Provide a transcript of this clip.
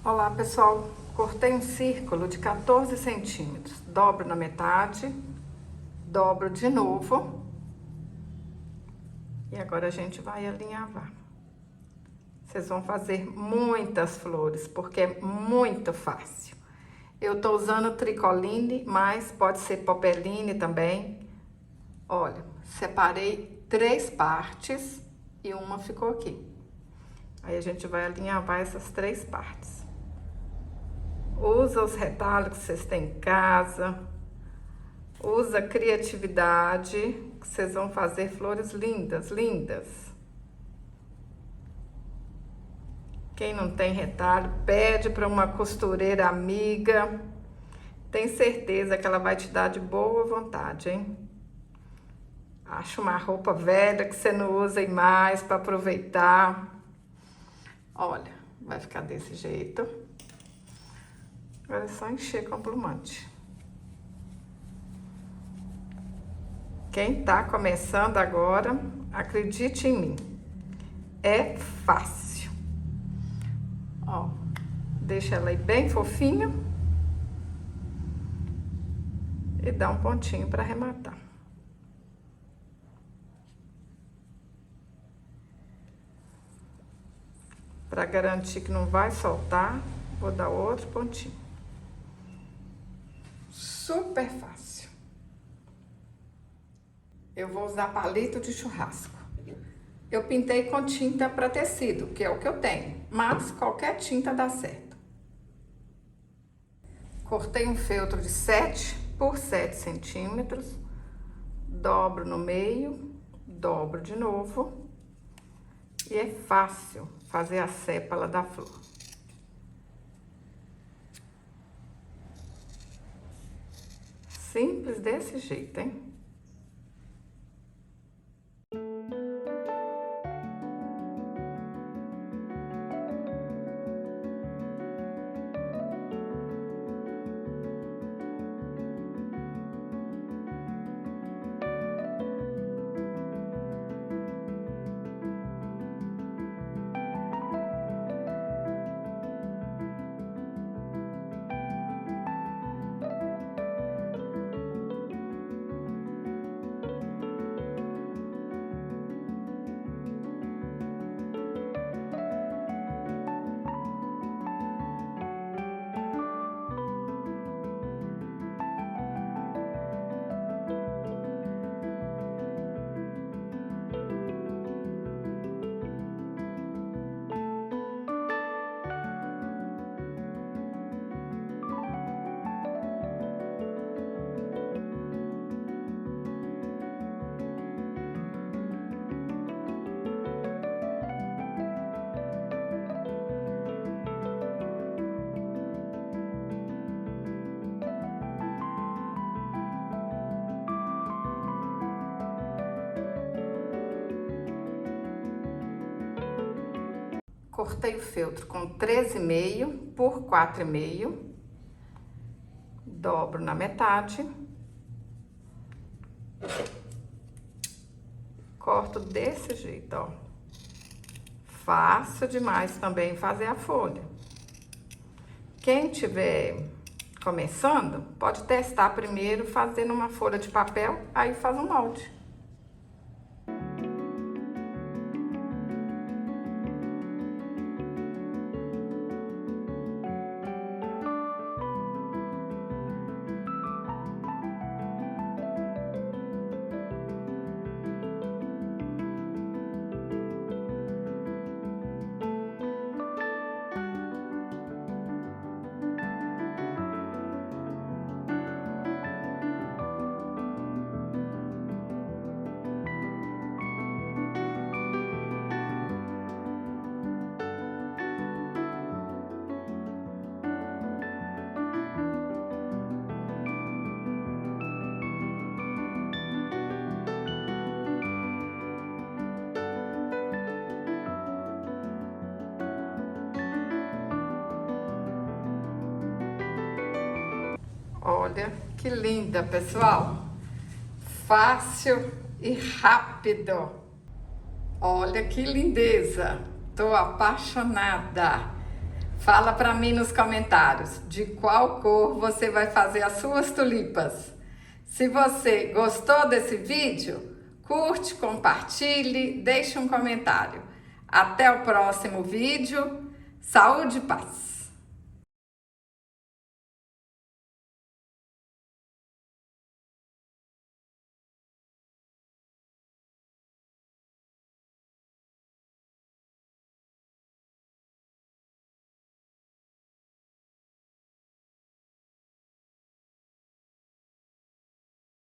Olá pessoal, cortei um círculo de 14 centímetros, dobro na metade, dobro de novo e agora a gente vai alinhavar. Vocês vão fazer muitas flores porque é muito fácil. Eu tô usando tricoline, mas pode ser popeline também. Olha, separei 3 partes e uma ficou aqui. Aí a gente vai alinhavar essas 3 partes. Usa os retalhos que vocês têm em casa, usa a criatividade, que vocês vão fazer flores lindas, lindas. Quem não tem retalho, pede para uma costureira amiga, tem certeza que ela vai te dar de boa vontade, hein? Acha uma roupa velha que você não usa mais para aproveitar. Olha, vai ficar desse jeito. Agora é só encher com plumante. Quem tá começando agora, acredite em mim, é fácil. Ó, deixa ela aí bem fofinha e dá um pontinho para arrematar. Para garantir que não vai soltar, vou dar outro pontinho. Super fácil. Eu vou usar palito de churrasco. Eu pintei com tinta para tecido, que é o que eu tenho, mas qualquer tinta dá certo. Cortei um feltro de 7 por 7 centímetros, dobro no meio, dobro de novo, e é fácil fazer a sépala da flor. Simples desse jeito, hein? Cortei o feltro com 13,5 por 4,5, dobro na metade, corto desse jeito, ó. Fácil demais também fazer a folha. Quem tiver começando, pode testar primeiro fazendo uma folha de papel, aí faz um molde. Olha que linda, pessoal! Fácil e rápido. Olha que lindeza! Tô apaixonada! Fala para mim nos comentários de qual cor você vai fazer as suas tulipas. Se você gostou desse vídeo, curte, compartilhe, deixe um comentário. Até o próximo vídeo. Saúde e paz!